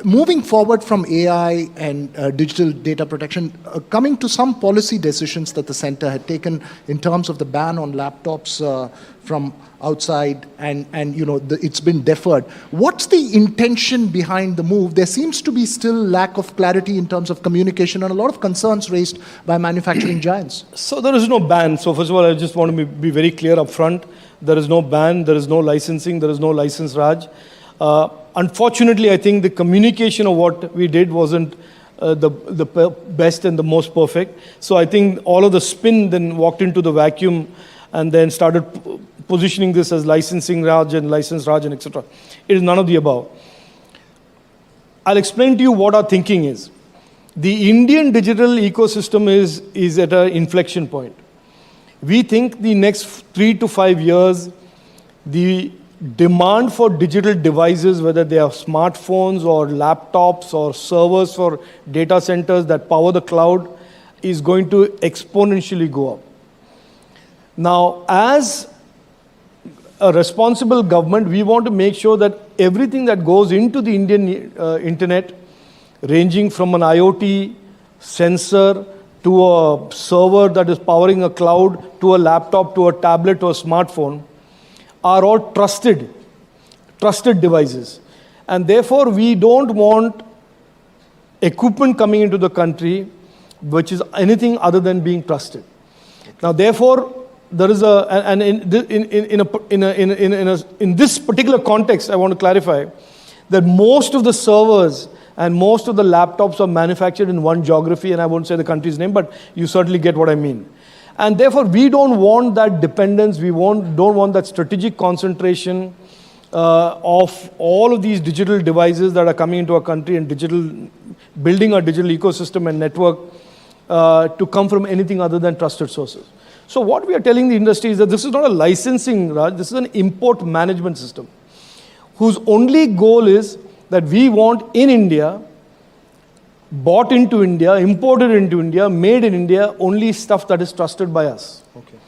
Moving forward from AI and digital data protection, coming to some policy decisions that the center had taken in terms of the ban on laptops from outside, and it's been deferred. What's the intention behind the move? There seems to be still lack of clarity in terms of communication and a lot of concerns raised by manufacturing giants. So there is no ban. So first of all, I just want to be very clear up front. There is no ban, there is no licensing, there is no license, Raj. Unfortunately, I think the communication of what we did wasn't the best and the most perfect. So I think all of the spin then walked into the vacuum and then started positioning this as licensing Raj and license Raj and etc. It is none of the above. I'll explain to you what our thinking is. The Indian digital ecosystem is at an inflection point. We think the next 3 to 5 years, the demand for digital devices, whether they are smartphones or laptops or servers for data centers that power the cloud, is going to exponentially go up. Now, as a responsible government, we want to make sure that everything that goes into the Indian internet, ranging from an IoT sensor to a server that is powering a cloud, to a laptop, to a tablet, to a smartphone, are all trusted devices. And therefore, we don't want equipment coming into the country which is anything other than being trusted. Now, therefore, there is in this particular context, I want to clarify that most of the servers and most of the laptops are manufactured in one geography, and I won't say the country's name, but you certainly get what I mean. And therefore, we don't want that dependence, don't want that strategic concentration of all of these digital devices that are coming into our country and building our digital ecosystem and network to come from anything other than trusted sources. So what we are telling the industry is that this is not a licensing, Raj, this is an import management system whose only goal is that we want in India, bought into India, imported into India, made in India, only stuff that is trusted by us. Okay.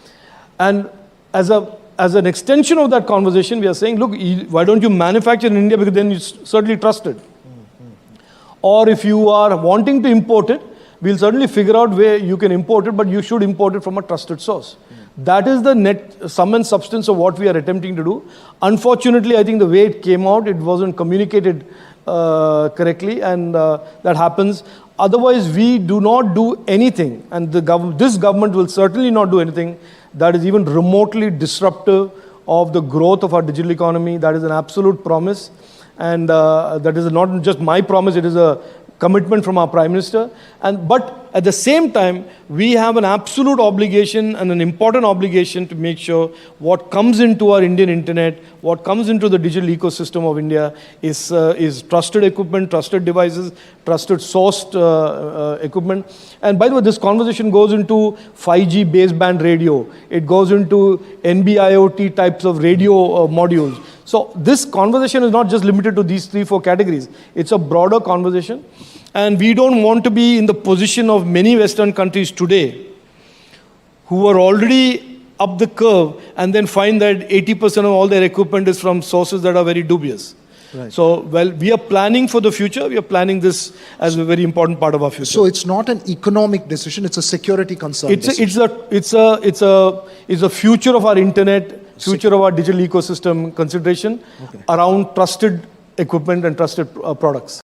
And as an extension of that conversation, we are saying, look, why don't you manufacture in India, because then you're certainly trusted. Or if you are wanting to import it, we'll certainly figure out where you can import it, but you should import it from a trusted source. That is the net sum and substance of what we are attempting to do. Unfortunately, I think the way it came out, it wasn't communicated correctly, and that happens. Otherwise, we do not do anything, and this government will certainly not do anything that is even remotely disruptive of the growth of our digital economy. That is an absolute promise, and that is not just my promise, it is a commitment from our Prime Minister. But at the same time, we have an absolute obligation and an important obligation to make sure what comes into our Indian internet, what comes into the digital ecosystem of India is trusted equipment, trusted devices, trusted sourced equipment. And by the way, this conversation goes into 5G baseband radio. It goes into NB-IoT types of radio modules. So this conversation is not just limited to these 3-4 categories. It's a broader conversation. And we don't want to be in the position of many Western countries today who are already up the curve and then find that 80% of all their equipment is from sources that are very dubious. Right. So, well, we are planning for the future. We are planning this as a very important part of our future. So it's not an economic decision; it's a security concern. It's a future of our internet, future of our digital ecosystem consideration around trusted equipment and trusted products.